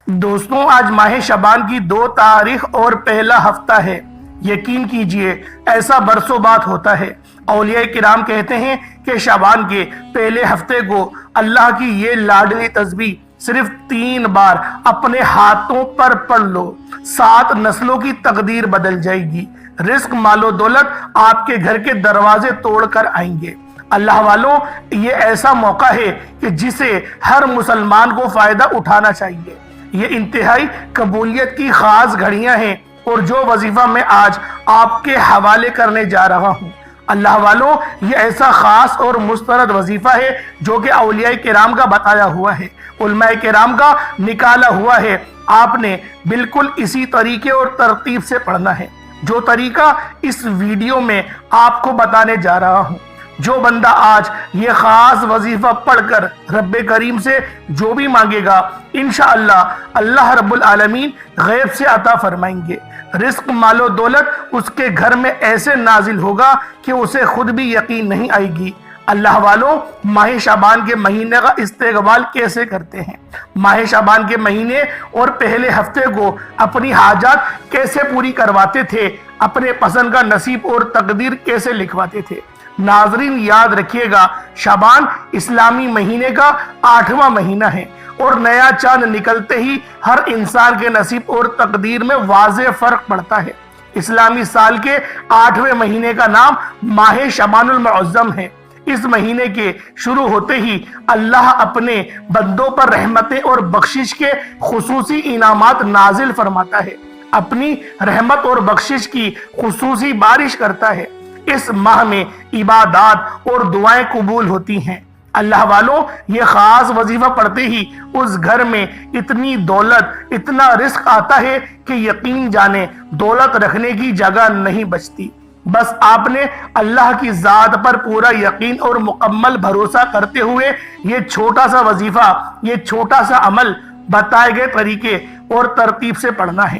دوستوں، آج ماہ شعبان کی 2 تاریخ اور پہلا ہفتہ ہے۔ یقین کیجئے ایسا برسوں بعد ہوتا ہے۔ اولیاء کرام کہتے ہیں کہ شعبان کے پہلے ہفتے کو اللہ کی یہ لاڈلی تسبیح صرف 3 بار اپنے ہاتھوں پر پڑھ لو، 7 نسلوں کی تقدیر بدل جائے گی۔ رزق، مال و دولت آپ کے گھر کے دروازے توڑ کر آئیں گے۔ اللہ والوں، یہ ایسا موقع ہے کہ جسے ہر مسلمان کو فائدہ اٹھانا چاہیے۔ یہ انتہائی قبولیت کی خاص گھڑیاں ہیں اور جو وظیفہ میں آج آپ کے حوالے کرنے جا رہا ہوں، اللہ والوں، یہ ایسا خاص اور مسترد وظیفہ ہے جو کہ اولیاء کرام کا بتایا ہوا ہے، علماء کرام کا نکالا ہوا ہے۔ آپ نے بالکل اسی طریقے اور ترتیب سے پڑھنا ہے جو طریقہ اس ویڈیو میں آپ کو بتانے جا رہا ہوں۔ جو بندہ آج یہ خاص وظیفہ پڑھ کر رب کریم سے جو بھی مانگے گا، انشاءاللہ اللہ رب العالمین غیب سے عطا فرمائیں گے۔ رزق، مال و دولت اس کے گھر میں ایسے نازل ہوگا کہ اسے خود بھی یقین نہیں آئے گی۔ اللہ والوں، ماہ شعبان کے مہینے کا استقبال کیسے کرتے ہیں؟ ماہ شعبان کے مہینے اور پہلے ہفتے کو اپنی حاجات کیسے پوری کرواتے تھے؟ اپنے پسند کا نصیب اور تقدیر کیسے لکھواتے تھے؟ ناظرین، یاد رکھیے گا، شعبان اسلامی مہینے کا 8واں مہینہ ہے اور نیا چاند نکلتے ہی ہر انسان کے نصیب اور تقدیر میں واضح فرق پڑتا ہے۔ اسلامی سال کے 8ویں مہینے کا نام ماہ شعبان المعظم ہے۔ اس مہینے کے شروع ہوتے ہی اللہ اپنے بندوں پر رحمتیں اور بخشش کے خصوصی انعامات نازل فرماتا ہے، اپنی رحمت اور بخشش کی خصوصی بارش کرتا ہے۔ اس ماہ میں عبادات اور دعائیں قبول ہوتی ہیں۔ اللہ والوں، یہ خاص وظیفہ پڑھتے ہی اس گھر میں اتنی دولت، اتنا رزق آتا ہے کہ یقین جانے دولت رکھنے کی جگہ نہیں بچتی۔ بس آپ نے اللہ کی ذات پر پورا یقین اور مکمل بھروسہ کرتے ہوئے یہ چھوٹا سا وظیفہ، یہ چھوٹا سا عمل بتائے گئے طریقے اور ترتیب سے پڑھنا ہے۔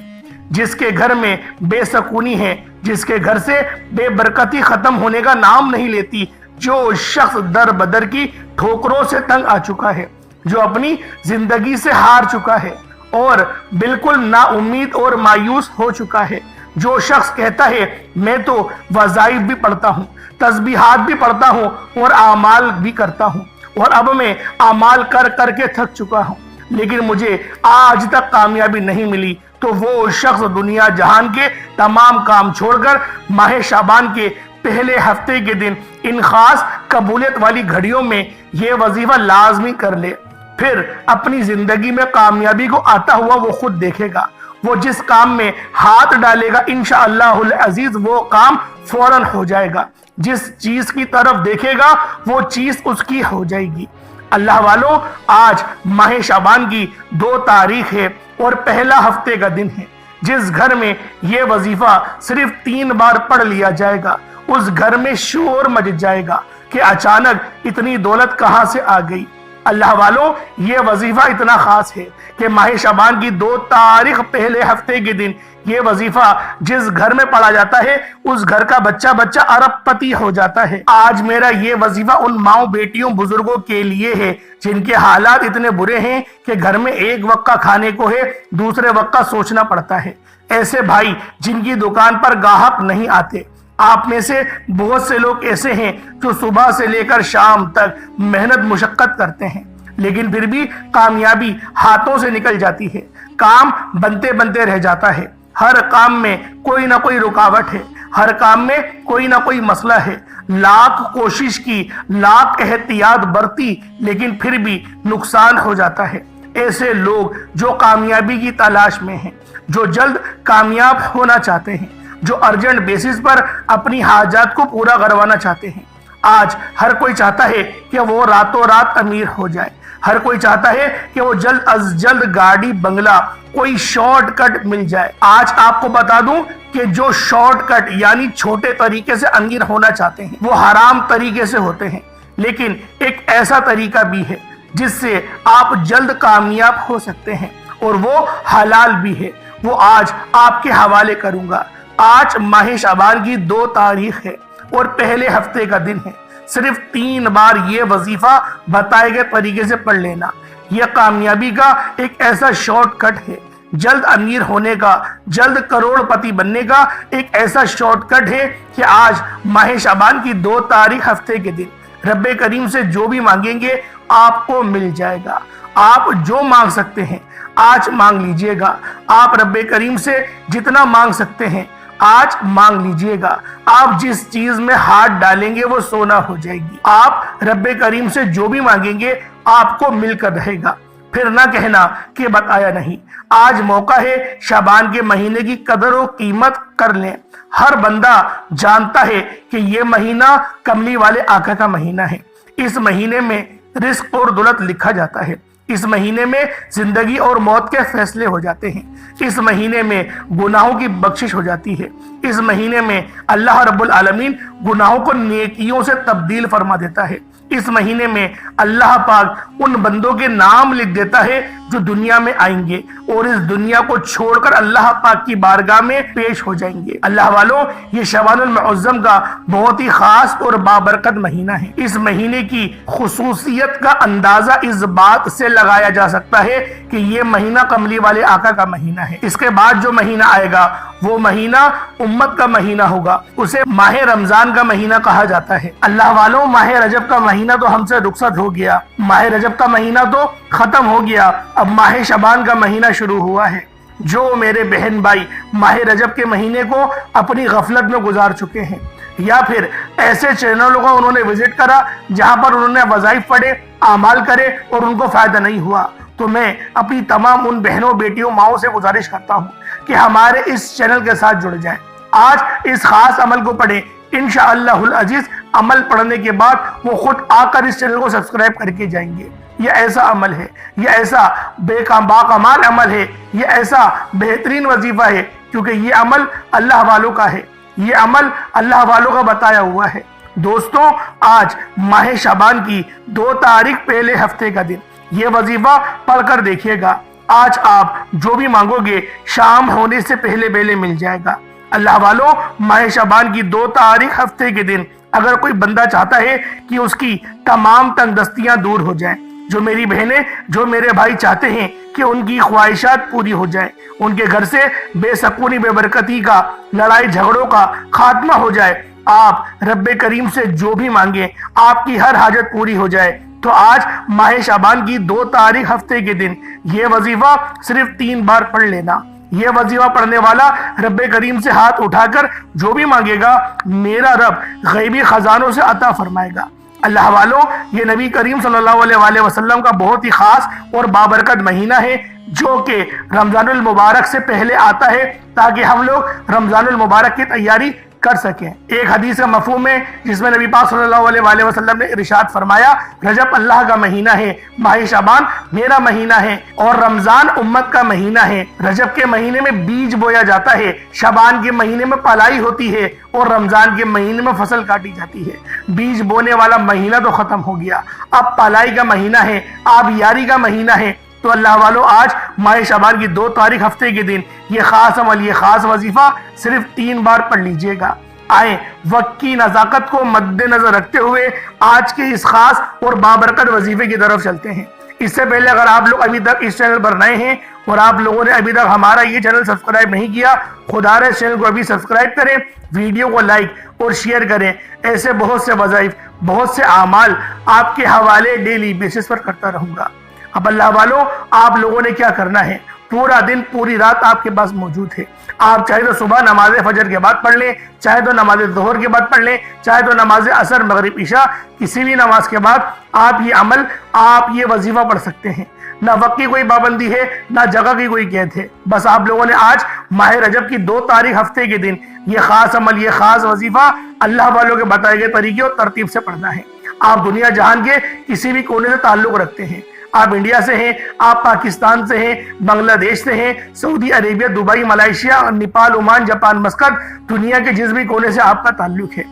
جس کے گھر میں بے سکونی ہے، جس کے گھر سے بے برکتی ختم ہونے کا نام نہیں لیتی، جو شخص در بدر کی ٹھوکروں سے تنگ آ چکا ہے، جو اپنی زندگی سے ہار چکا ہے اور بالکل نا امید اور مایوس ہو چکا ہے، جو شخص کہتا ہے میں تو وظائف بھی پڑھتا ہوں، تسبیحات بھی پڑھتا ہوں اور اعمال بھی کرتا ہوں، اور اب میں اعمال کر کر کے تھک چکا ہوں لیکن مجھے آج تک کامیابی نہیں ملی، تو وہ شخص دنیا جہان کے تمام کام چھوڑ کر ماہ شعبان کے پہلے ہفتے کے دن ان خاص قبولیت والی گھڑیوں میں یہ وظیفہ لازمی کر لے۔ پھر اپنی زندگی میں کامیابی کو آتا ہوا وہ خود دیکھے گا۔ وہ جس کام میں ہاتھ ڈالے گا، انشاءاللہ العزیز وہ کام فوراً ہو جائے گا۔ جس چیز کی طرف دیکھے گا وہ چیز اس کی ہو جائے گی۔ اللہ والوں، آج ماہ شعبان کی 2 تاریخ ہے اور پہلا ہفتے کا دن ہے۔ جس گھر میں یہ وظیفہ صرف 3 بار پڑھ لیا جائے گا، اس گھر میں شور مچ جائے گا کہ اچانک اتنی دولت کہاں سے آ گئی۔ اللہ والوں، یہ وظیفہ اتنا خاص ہے کہ ماہ شعبان کی 2 تاریخ پہلے ہفتے کے دن یہ وظیفہ جس گھر میں پڑھا جاتا ہے، اس گھر کا بچہ ارب پتی ہو جاتا ہے۔ آج میرا یہ وظیفہ ان ماؤں، بیٹیوں، بزرگوں کے لیے ہے جن کے حالات اتنے برے ہیں کہ گھر میں ایک وقت کا کھانے کو ہے، دوسرے وقت کا سوچنا پڑتا ہے۔ ایسے بھائی جن کی دکان پر گاہک نہیں آتے۔ آپ میں سے بہت سے لوگ ایسے ہیں جو صبح سے لے کر شام تک محنت مشقت کرتے ہیں لیکن پھر بھی کامیابی ہاتھوں سے نکل جاتی ہے، کام بنتے بنتے رہ جاتا ہے۔ ہر کام میں کوئی نہ کوئی رکاوٹ ہے، ہر کام میں کوئی نہ کوئی مسئلہ ہے۔ لاکھ کوشش کی، لاکھ احتیاط برتی لیکن پھر بھی نقصان ہو جاتا ہے۔ ایسے لوگ جو کامیابی کی تلاش میں ہیں، جو جلد کامیاب ہونا چاہتے ہیں، جو ارجنٹ بیسس پر اپنی حاجات کو پورا کروانا چاہتے ہیں۔ آج ہر کوئی چاہتا ہے کہ وہ راتوں رات امیر ہو جائے، ہر کوئی چاہتا ہے کہ وہ جلد از جلد گاڑی، بنگلہ، کوئی شارٹ کٹ مل جائے۔ آج آپ کو بتا دوں کہ جو شارٹ کٹ یعنی چھوٹے طریقے سے امیر ہونا چاہتے ہیں وہ حرام طریقے سے ہوتے ہیں، لیکن ایک ایسا طریقہ بھی ہے جس سے آپ جلد کامیاب ہو سکتے ہیں اور وہ حلال بھی ہے، وہ آج آپ کے حوالے کروں گا۔ آج ماہ شعبان کی 2 تاریخ ہے اور پہلے ہفتے کا دن ہے۔ صرف 3 بار یہ وظیفہ بتائے گئے طریقے سے پڑھ لینا۔ یہ کامیابی کا ایک ایسا شارٹ کٹ ہے، جلد امیر ہونے کا، جلد کروڑ پتی بننے کا ایک ایسا شارٹ کٹ ہے کہ آج ماہ شعبان کی 2 تاریخ ہفتے کے دن رب کریم سے جو بھی مانگیں گے آپ کو مل جائے گا۔ آپ جو مانگ سکتے ہیں آج مانگ لیجئے گا، آپ رب کریم سے جتنا مانگ سکتے ہیں آج مانگ لیجئے گا۔ آپ جس چیز میں ہاتھ ڈالیں گے وہ سونا ہو جائے گی۔ آپ رب کریم سے جو بھی مانگیں گے آپ کو مل کر رہے گا، پھر نہ کہنا کہ بتایا نہیں۔ آج موقع ہے شعبان کے مہینے کی قدر و قیمت کر لیں۔ ہر بندہ جانتا ہے کہ یہ مہینہ کملی والے آقا کا مہینہ ہے۔ اس مہینے میں رزق اور دولت لکھا جاتا ہے، اس مہینے میں زندگی اور موت کے فیصلے ہو جاتے ہیں، اس مہینے میں گناہوں کی بخشش ہو جاتی ہے، اس مہینے میں اللہ رب العالمین گناہوں کو نیکیوں سے تبدیل فرما دیتا ہے، اس مہینے میں اللہ پاک ان بندوں کے نام لکھ دیتا ہے جو دنیا میں آئیں گے اور اس دنیا کو چھوڑ کر اللہ پاک کی بارگاہ میں پیش ہو جائیں گے۔ اللہ والوں، یہ شعبان المعظم کا بہت ہی خاص اور بابرکت مہینہ ہے۔ اس مہینے کی خصوصیت کا اندازہ اس بات سے لگایا جا سکتا ہے کہ یہ مہینہ کملی والے آقا کا مہینہ ہے۔ اس کے بعد جو مہینہ آئے گا وہ مہینہ امت کا مہینہ ہوگا، اسے ماہ رمضان کا مہینہ کہا جاتا ہے۔ اللہ والوں، ماہ رجب کا مہینہ تو ہم سے رخصت ہو گیا، ماہ رجب کا مہینہ تو ختم ہو گیا، اب ماہ شعبان کا مہینہ شروع ہوا ہے۔ جو میرے بہن بھائی ماہ رجب کے مہینے کو اپنی غفلت میں گزار چکے ہیں یا پھر ایسے چینلوں کو انہوں نے وزٹ کرا جہاں پر انہوں نے وظائف پڑھے، اعمال کرے اور ان کو فائدہ نہیں ہوا، تو میں اپنی تمام ان بہنوں، بیٹیوں، ماؤں سے گزارش کرتا ہوں کہ ہمارے اس چینل کے ساتھ جڑ جائیں، آج اس خاص عمل کو پڑھیں۔ انشاءاللہ العزیز عمل پڑھنے کے بعد وہ خود آ کر اس چینل کو سبسکرائب کر کے جائیں گے۔ یہ ایسا عمل ہے، یہ ایسا باکمال عمل ہے، یہ ایسا بہترین وظیفہ ہے، کیونکہ یہ عمل اللہ والوں کا ہے، یہ عمل اللہ والوں کا بتایا ہوا ہے۔ دوستوں، آج ماہ شعبان کی 2 تاریخ پہلے ہفتے کا دن، یہ وظیفہ پڑھ کر دیکھیے گا، آج آپ جو بھی مانگو گے شام ہونے سے پہلے پہلے مل جائے گا۔ اللہ والوں، ماہ شعبان کی 2 تاریخ ہفتے کے دن اگر کوئی بندہ چاہتا ہے کہ اس کی تمام تنگ دستیاں دور ہو جائیں، جو میری بہنیں، جو میرے بھائی چاہتے ہیں کہ ان کی خواہشات پوری ہو جائیں، ان کے گھر سے بے سکونی، بے برکتی کا، لڑائی جھگڑوں کا خاتمہ ہو جائے، آپ رب کریم سے جو بھی مانگیں آپ کی ہر حاجت پوری ہو جائے، تو آج ماہ شعبان کی 2 تاریخ ہفتے کے دن یہ وظیفہ صرف 3 بار پڑھ لینا۔ یہ وظیفہ پڑھنے والا رب کریم سے ہاتھ اٹھا کر جو بھی مانگے گا میرا رب غیبی خزانوں سے عطا فرمائے گا۔ اللہ والوں، یہ نبی کریم صلی اللہ علیہ وسلم کا بہت ہی خاص اور بابرکت مہینہ ہے جو کہ رمضان المبارک سے پہلے آتا ہے تاکہ ہم لوگ رمضان المبارک کی تیاری کر سکیں۔ ایک حدیث کا مفہوم ہے جس میں نبی پاک صلی اللہ علیہ وسلم نے ارشاد فرمایا، رجب اللہ کا مہینہ ہے، ماہ شعبان میرا مہینہ ہے اور رمضان امت کا مہینہ ہے۔ رجب کے مہینے میں بیج بویا جاتا ہے، شعبان کے مہینے میں پلائی ہوتی ہے اور رمضان کے مہینے میں فصل کاٹی جاتی ہے۔ بیج بونے والا مہینہ تو ختم ہو گیا، اب پلائی کا مہینہ ہے، آبیاری کا مہینہ ہے۔ تو اللہ والوں، آج ماہ شعبان کی 2 تاریخ ہفتے کے دن یہ خاص عمل، یہ خاص وظیفہ صرف 3 بار پڑھ لیجئے گا۔ آئیں وقت کی نزاکت کو مد نظر رکھتے ہوئے آج کے اس خاص اور بابرکت وظیفے کی طرف چلتے ہیں۔ اس سے پہلے اگر آپ لوگ ابھی تک اس چینل پر نئے ہیں اور آپ لوگوں نے ابھی تک ہمارا یہ چینل سبسکرائب نہیں کیا، خدا رے اس چینل کو ابھی سبسکرائب کریں، ویڈیو کو لائک اور شیئر کریں۔ ایسے بہت سے وظائف، بہت سے اعمال آپ کے حوالے ڈیلی بیسس پر کرتا رہوں گا۔ اب اللہ والوں، آپ لوگوں نے کیا کرنا ہے، پورا دن، پوری رات آپ کے پاس موجود ہے۔ آپ چاہے تو صبح نماز فجر کے بعد پڑھ لیں، چاہے تو نماز ظہر کے بعد پڑھ لیں، چاہے تو نماز عصر، مغرب، عشاء، کسی بھی نماز کے بعد آپ یہ عمل، آپ یہ وظیفہ پڑھ سکتے ہیں۔ نہ وقت کی کوئی پابندی ہے، نہ جگہ کی کوئی قید ہے، بس آپ لوگوں نے آج ماہ رجب کی 2 تاریخ ہفتے کے دن یہ خاص عمل، یہ خاص وظیفہ اللہ والوں کے بتائے گئے طریقے اور ترتیب سے پڑھنا ہے۔ آپ دنیا جہان کے کسی بھی کونے سے تعلق رکھتے ہیں، آپ انڈیا سے ہیں، آپ پاکستان سے ہیں، بنگلہ دیش سے ہیں، Saudi Arabia, Dubai, Malaysia, Nepal, Oman, Japan, Muscat, دنیا کے جس بھی کونے سے آپ کا تعلق ہے،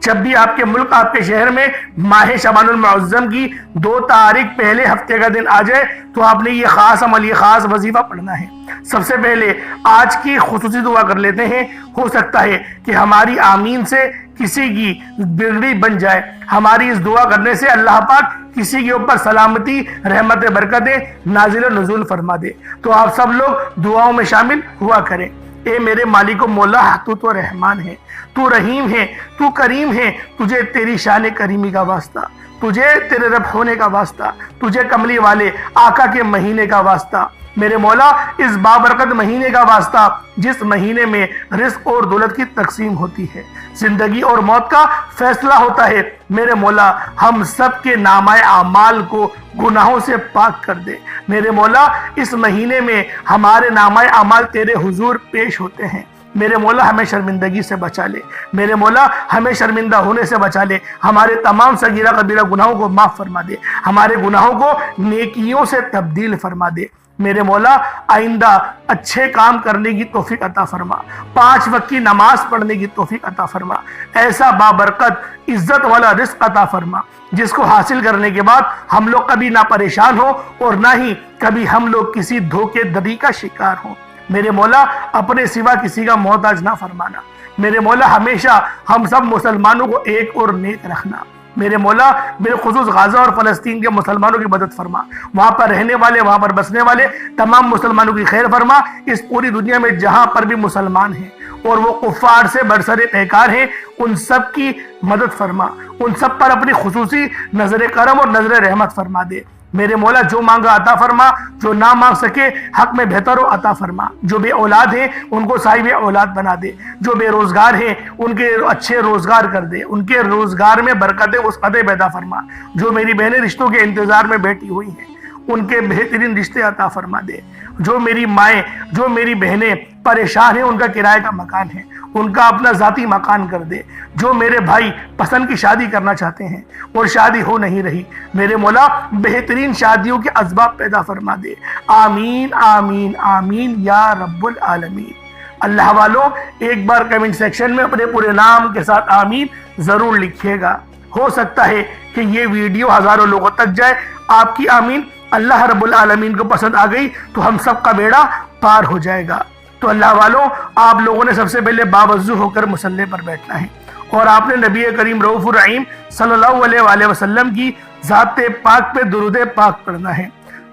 جب بھی آپ کے ملک، آپ کے شہر میں ماہ شعبان المعظم کی 2 تاریخ پہلے ہفتے کا دن آ جائے تو آپ نے یہ خاص عمل، یہ خاص وظیفہ پڑھنا ہے۔ سب سے پہلے آج کی خصوصی دعا کر لیتے ہیں، ہو سکتا ہے کہ ہماری آمین سے کسی کی بگڑی بن جائے۔ ہماری اس دعا کرنے سے اللہ پاک کسی کے اوپر سلامتی، رحمت، برکتیں نازل و نزول فرما دے۔ تو آپ سب لوگ دعاؤں میں شامل ہوا کریں۔ اے میرے مالک و مولا، تو رحمان ہے، تو رحیم ہے، تو کریم ہے، تجھے تیری شان کریمی کا واسطہ، تجھے تیرے رب ہونے کا واسطہ، تجھے کملی والے آقا کے مہینے کا واسطہ، میرے مولا اس بابرکت مہینے کا واسطہ جس مہینے میں رزق اور دولت کی تقسیم ہوتی ہے، زندگی اور موت کا فیصلہ ہوتا ہے۔ میرے مولا ہم سب کے نامہ اعمال کو گناہوں سے پاک کر دے۔ میرے مولا اس مہینے میں ہمارے نامہ اعمال تیرے حضور پیش ہوتے ہیں۔ میرے مولا ہمیں شرمندگی سے بچا لے، میرے مولا ہمیں شرمندہ ہونے سے بچا لے، ہمارے تمام صغیرہ کبیرہ گناہوں کو معاف فرما دے، ہمارے گناہوں کو نیکیوں سے تبدیل فرما دے۔ میرے مولا آئندہ اچھے کام کرنے کی توفیق عطا فرما، 5 وقت کی نماز پڑھنے کی توفیق عطا فرما، ایسا بابرکت عزت والا رزق عطا فرما جس کو حاصل کرنے کے بعد ہم لوگ کبھی نہ پریشان ہو اور نہ ہی کبھی ہم لوگ کسی دھوکے دھڑی کا شکار ہوں۔ میرے مولا اپنے سوا کسی کا محتاج نہ فرمانا۔ میرے مولا ہمیشہ ہم سب مسلمانوں کو ایک اور نیک رکھنا۔ میرے مولا بالخصوص غزہ اور فلسطین کے مسلمانوں کی مدد فرما، وہاں پر رہنے والے، وہاں پر بسنے والے تمام مسلمانوں کی خیر فرما۔ اس پوری دنیا میں جہاں پر بھی مسلمان ہیں اور وہ کفار سے برسر پیکار ہیں، ان سب کی مدد فرما، ان سب پر اپنی خصوصی نظر کرم اور نظر رحمت فرما دے۔ میرے مولا جو مانگا عطا فرما، جو نہ مانگ سکے حق میں بہتر ہو عطا فرما۔ جو بے اولاد ہیں ان کو صاحب اولاد بنا دے، جو بے روزگار ہیں ان کے اچھے روزگار کر دے، ان کے روزگار میں برکتیں وسعتیں پیدا فرما۔ جو میری بہنیں رشتوں کے انتظار میں بیٹھی ہوئی ہیں ان کے بہترین رشتے عطا فرما دے۔ جو میری مائیں، جو میری بہنیں پریشان ہیں، ان کا کرائے کا مکان ہے، ان کا اپنا ذاتی مکان کر دے۔ جو میرے بھائی پسند کی شادی کرنا چاہتے ہیں اور شادی ہو نہیں رہی، میرے مولا بہترین شادیوں کے اسباب پیدا فرما دے۔ آمین آمین آمین یا رب العالمین۔ اللہ والوں ایک بار کمنٹ سیکشن میں اپنے پورے نام کے ساتھ آمین ضرور لکھیے گا۔ ہو سکتا ہے کہ یہ ویڈیو ہزاروں لوگوں تک جائے۔ آپ کی آمین اللہ رب العالمین کو پسند آ گئی تو ہم سب کا بیڑا پار ہو جائے گا۔ تو اللہ والوں آپ لوگوں نے سب سے پہلے باوضو ہو کر مصلی پر بیٹھنا ہے اور آپ نے نبی کریم رؤوف الرحیم صلی اللہ علیہ وآلہ وسلم کی ذات پاک پہ درود پاک پڑھنا ہے۔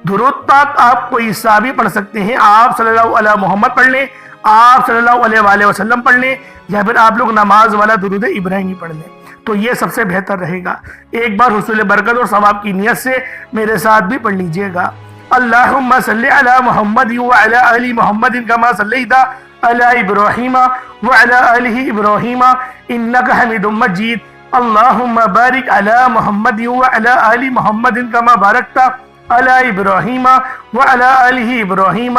درود پاک آپ کوئی سا بھی پڑھ سکتے ہیں، آپ صلی اللہ علیہ محمد پڑھ لیں، آپ صلی اللہ علیہ وآلہ وسلم پڑھ لیں، یا پھر آپ لوگ نماز والا درود ابراہیمی پڑھ لیں تو یہ سب سے بہتر رہے گا۔ ایک بار حصول برکت اور ثواب کی نیت سے میرے ساتھ بھی پڑھ لیجئے گا۔ اللہم صلی علی محمد وعلی آل محمد کما صلیت علی ابراہیم وعلی آل ابراہیم انکا حمید مجید۔ اللہم بارک علی محمد وعلی آل محمد کما بارکت علی ابراہیم وعلی آل ابراہیم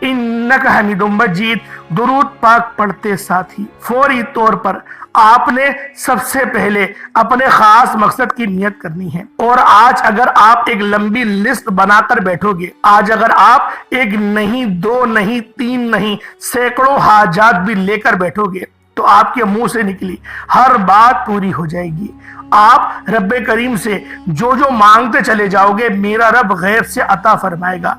انکا حمید مجید۔ درود پاک پڑھتے ساتھ ہی فوری طور پر آپ نے سب سے پہلے اپنے خاص مقصد کی نیت کرنی ہے۔ اور آج اگر آپ ایک لمبی لسٹ بنا کر بیٹھو گے، آج اگر آپ ایک نہیں، 2 نہیں، 3 نہیں، سینکڑوں حاجات بھی لے کر بیٹھو گے تو آپ کے منہ سے نکلی ہر بات پوری ہو جائے گی۔ آپ رب کریم سے جو جو مانگتے چلے جاؤ گے میرا رب غیب سے عطا فرمائے گا۔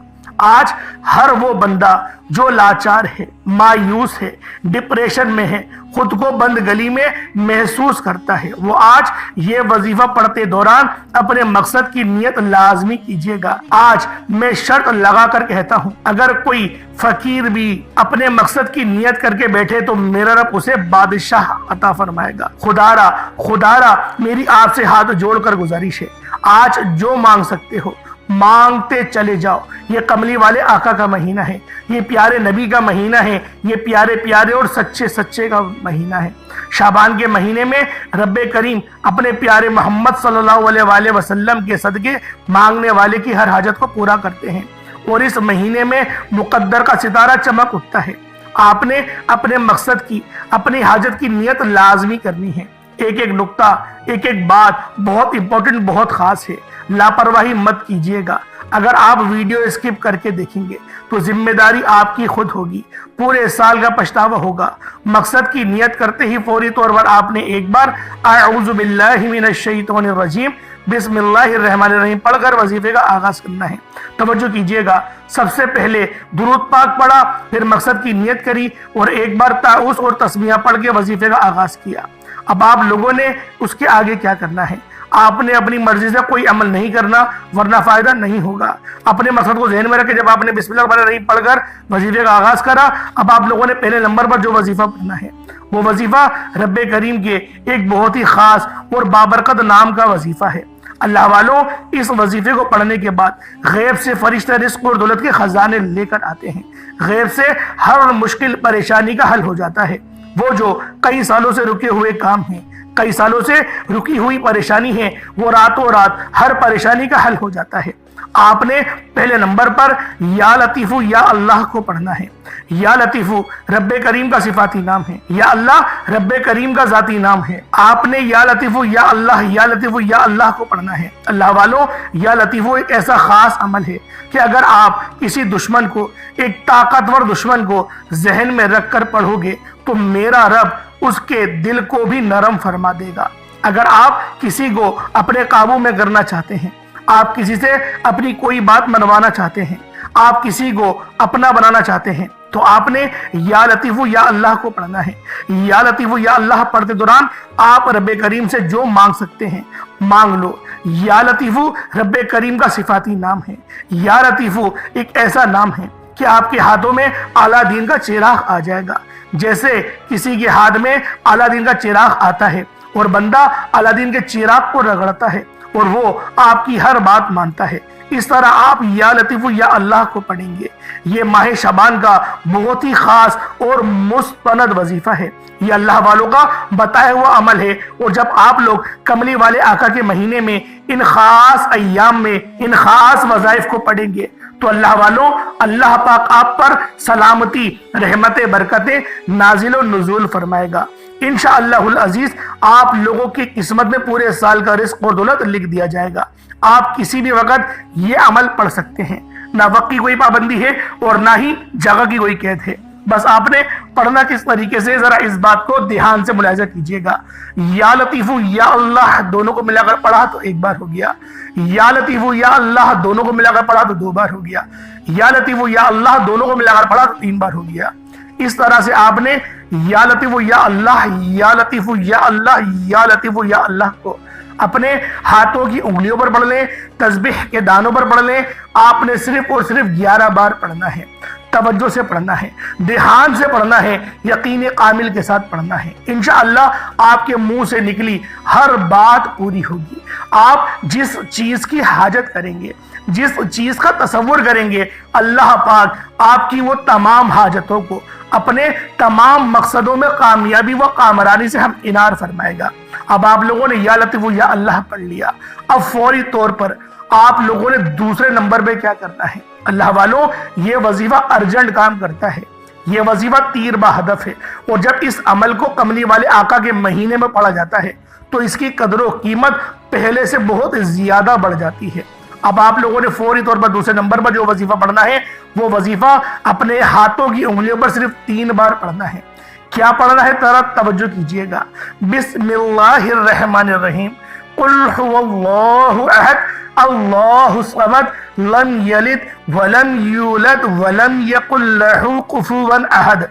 آج ہر وہ بندہ جو لاچار ہے، مایوس ہے، ڈپریشن میں ہے، خود کو بند گلی میں محسوس کرتا ہے، وہ آج یہ وظیفہ پڑھتے دوران اپنے مقصد کی نیت لازمی کیجیے گا۔ آج میں شرط لگا کر کہتا ہوں اگر کوئی فقیر بھی اپنے مقصد کی نیت کر کے بیٹھے تو میرا رب اسے بادشاہ عطا فرمائے گا۔ خدا را میری آپ سے ہاتھ جوڑ کر گزارش ہے، آج جو مانگ سکتے ہو مانگتے چلے جاؤ۔ یہ کملی والے آقا کا مہینہ ہے، یہ پیارے نبی کا مہینہ ہے، یہ پیارے پیارے اور سچے سچے کا مہینہ ہے۔ شعبان کے مہینے میں رب کریم اپنے پیارے محمد صلی اللہ علیہ وآلہ وسلم کے صدقے مانگنے والے کی ہر حاجت کو پورا کرتے ہیں، اور اس مہینے میں مقدر کا ستارہ چمک اٹھتا ہے۔ آپ نے اپنے مقصد کی، اپنی حاجت کی نیت لازمی کرنی ہے۔ ایک ایک نقطہ، ایک ایک بات بہت امپورٹنٹ، بہت خاص ہے، لاپرواہی مت کیجیے گا۔ اگر آپ ویڈیو اسکپ کر کے دیکھیں گے تو ذمہ داری آپ کی خود ہوگی، پورے سال کا پچھتاوا ہوگا۔ مقصد کی نیت کرتے ہی فوری طور پر آپ نے ایک بار اعوذ باللہ من الشیطان الرجیم بسم اللہ الرحمن الرحیم پڑھ کر وظیفے کا آغاز کرنا ہے۔ توجہ کیجیے گا، سب سے پہلے درود پاک پڑھا، پھر مقصد کی نیت کری اور ایک بار تعوذ اور تسمیہ پڑھ کے وظیفے کا آغاز کیا۔ اب آپ لوگوں نے اس کے آگے کیا کرنا ہے؟ آپ نے اپنی مرضی سے کوئی عمل نہیں کرنا ورنہ فائدہ نہیں ہوگا۔ اپنے مقصد کو ذہن میں رکھے جب آپ نے بسم اللہ الرحمن الرحیم پڑھ کر وظیفے کا آغاز کرا، اب آپ لوگوں نے پہلے نمبر پر جو وظیفہ پڑھنا ہے وہ وظیفہ رب کریم کے ایک بہت ہی خاص اور بابرکت نام کا وظیفہ ہے۔ اللہ والوں، اس وظیفے کو پڑھنے کے بعد غیب سے فرشتہ رزق اور دولت کے خزانے لے کر آتے ہیں۔ غیب سے ہر مشکل پریشانی کا حل ہو جاتا ہے۔ وہ جو کئی سالوں سے رکے ہوئے کام ہیں، کئی سالوں سے رکی ہوئی پریشانی ہے، وہ راتوں رات ہر پریشانی کا حل ہو جاتا ہے۔ آپ نے پہلے نمبر پر یا لطیف یا اللہ کو پڑھنا ہے۔ یا لطیف رب کریم کا صفاتی نام ہے، یا اللہ رب کریم کا ذاتی نام ہے۔ آپ نے یا لطیف یا لطیف یا اللہ کو پڑھنا ہے۔ اللہ والوں، یا لطیف ایک ایسا خاص عمل ہے کہ اگر آپ کسی دشمن کو، ایک طاقتور دشمن کو ذہن میں رکھ کر پڑھو گے تو میرا رب اس کے دل کو بھی نرم فرما دے گا۔ اگر آپ کسی کو اپنے قابو میں کرنا چاہتے ہیں، آپ کسی سے اپنی کوئی بات منوانا چاہتے ہیں، آپ کسی کو اپنا بنانا چاہتے ہیں، تو آپ نے یا لطیف یا اللہ کو پڑھنا ہے۔ یا لطیف یا اللہ پڑھتے دوران آپ رب کریم سے جو مانگ سکتے ہیں مانگ لو۔ یا لطیف رب کریم کا صفاتی نام ہے۔ یا لطیف ایک ایسا نام ہے کہ آپ کے ہاتھوں میں اعلیٰ دین کا چراغ آ جائے گا۔ جیسے کسی کے ہاتھ میں اعلیٰ دین کا چراغ آتا ہے اور بندہ اعلیٰ دین کے چراغ کو رگڑتا ہے اور وہ آپ کی ہر بات مانتا ہے، اس طرح آپ یا لطیف یا اللہ کو پڑھیں گے۔ یہ ماہ شعبان کا بہت ہی خاص اور مستند وظیفہ ہے۔ یہ اللہ والوں کا بتایا ہوا عمل ہے، اور جب آپ لوگ کملی والے آقا کے مہینے میں ان خاص ایام میں ان خاص وظائف کو پڑھیں گے تو اللہ والوں، اللہ پاک آپ پر سلامتی، رحمت، برکتیں نازل و نزول فرمائے گا۔ انشاءاللہ العزیز آپ لوگوں کی قسمت میں پورے سال کا رزق اور دولت لکھ دیا جائے گا۔ آپ کسی بھی وقت یہ عمل پڑھ سکتے ہیں، نہ وقت کی کوئی پابندی ہے اور نہ ہی جگہ کی کوئی قید ہے۔ بس آپ نے پڑھنا کس طریقے سے، ذرا اس بات کو دھیان سے ملاحظہ کیجئے گا۔ یا لطیف یا اللہ دونوں کو ملا کر پڑھا تو ایک بار ہو گیا، یا لطیف یا اللہ دونوں کو ملا کر پڑھا تو دو بار ہو گیا، یا لطیف یا اللہ دونوں کو ملا کر پڑھا تو تین بار ہو گیا۔ اس طرح سے آپ نے یا لطیف یا اللہ، یا لطیف یا اللہ، یا لطیف یا اللہ کو اپنے ہاتھوں کی انگلیوں پر پڑھ لیں، تسبیح کے دانوں پر پڑھ لیں۔ آپ نے صرف اور صرف 11 بار پڑھنا ہے، توجہ سے پڑھنا ہے، دھیان سے پڑھنا ہے، یقین کامل کے ساتھ پڑھنا ہے۔ انشاءاللہ آپ کے منہ سے نکلی ہر بات پوری ہوگی۔ آپ جس چیز کی حاجت کریں گے، جس چیز کا تصور کریں گے، اللہ پاک آپ کی وہ تمام حاجتوں کو اپنے تمام مقصدوں میں کامیابی و کامرانی سے ہم انار فرمائے گا۔ اب آپ لوگوں نے یا لطیف یا اللہ پڑھ لیا، اب فوری طور پر آپ لوگوں نے دوسرے نمبر پہ کیا کرنا ہے؟ اللہ والوں، یہ وظیفہ ارجنٹ کام کرتا ہے، یہ وظیفہ تیر با ہدف ہے، اور جب اس عمل کو کملی والے آقا کے مہینے میں پڑھا جاتا ہے تو اس کی قدر و قیمت پہلے سے بہت زیادہ بڑھ جاتی ہے۔ اب آپ لوگوں نے فوری طور پر دوسرے نمبر پر جو وظیفہ پڑھنا ہے وہ وظیفہ اپنے ہاتھوں کی انگلیوں پر صرف 3 بار پڑھنا ہے۔ کیا پڑھنا ہے؟ ذرا توجہ کیجئے گا۔ بسم اللہ الرحمن الرحیم، قل هو اللہ احد اللہ الصمد لم یلد ولم یولد ولم یکن لہ کفوا احد۔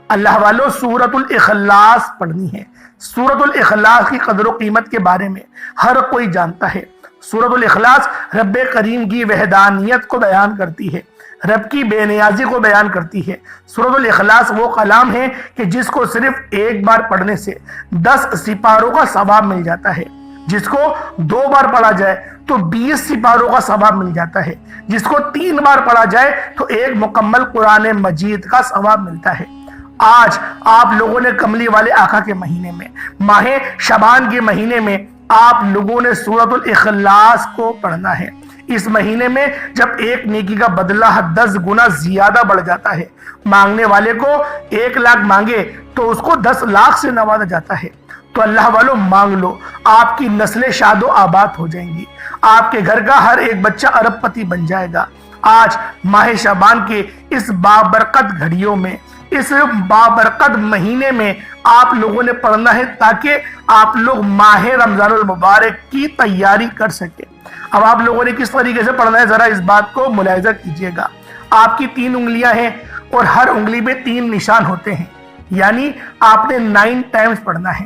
اللہ والوں، سورۃ الاخلاص پڑھنی ہے۔ سورۃ الاخلاص کی قدر و قیمت کے بارے میں ہر کوئی جانتا ہے۔ سورۃ الاخلاص رب کریم کی وحدانیت کو بیان کرتی ہے، رب کی بے نیازی کو بیان کرتی ہے۔ سورۃ الاخلاص وہ کلام ہے کہ جس کو صرف ایک بار پڑھنے سے 10 سپاروں کا ثواب مل جاتا ہے، جس کو 2 بار پڑھا جائے تو 20 سپاروں کا ثواب مل جاتا ہے، جس کو 3 بار پڑھا جائے تو ایک مکمل قرآن مجید کا ثواب ملتا ہے۔ آج آپ لوگوں نے کملی والے آقا کے مہینے میں، ماہ شعبان کے مہینے میں آپ لوگوں نے سورۃ الاخلاص کو پڑھنا ہے۔ اس مہینے میں جب ایک نیکی کا بدلہ 10 گنا زیادہ بڑھ جاتا ہے، مانگنے والے کو 1 لاکھ مانگے تو اس کو 10 لاکھ سے نوازا جاتا ہے۔ تو اللہ والوں، مانگ لو، آپ کی نسلیں شاد و آباد ہو جائیں گی، آپ کے گھر کا ہر ایک بچہ ارب پتی بن جائے گا۔ آج ماہ شعبان کے اس بابرکت گھڑیوں میں، اس بابرکت مہینے میں آپ لوگوں نے پڑھنا ہے تاکہ آپ لوگ ماہ رمضان المبارک کی تیاری کر سکیں۔ اب آپ لوگوں نے کس طریقے سے پڑھنا ہے، ذرا اس بات کو ملاحظہ کیجئے گا۔ آپ کی 3 انگلیاں ہیں اور ہر انگلی میں 3 نشان ہوتے ہیں، یعنی آپ نے 9 ٹائمز پڑھنا ہے۔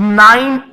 9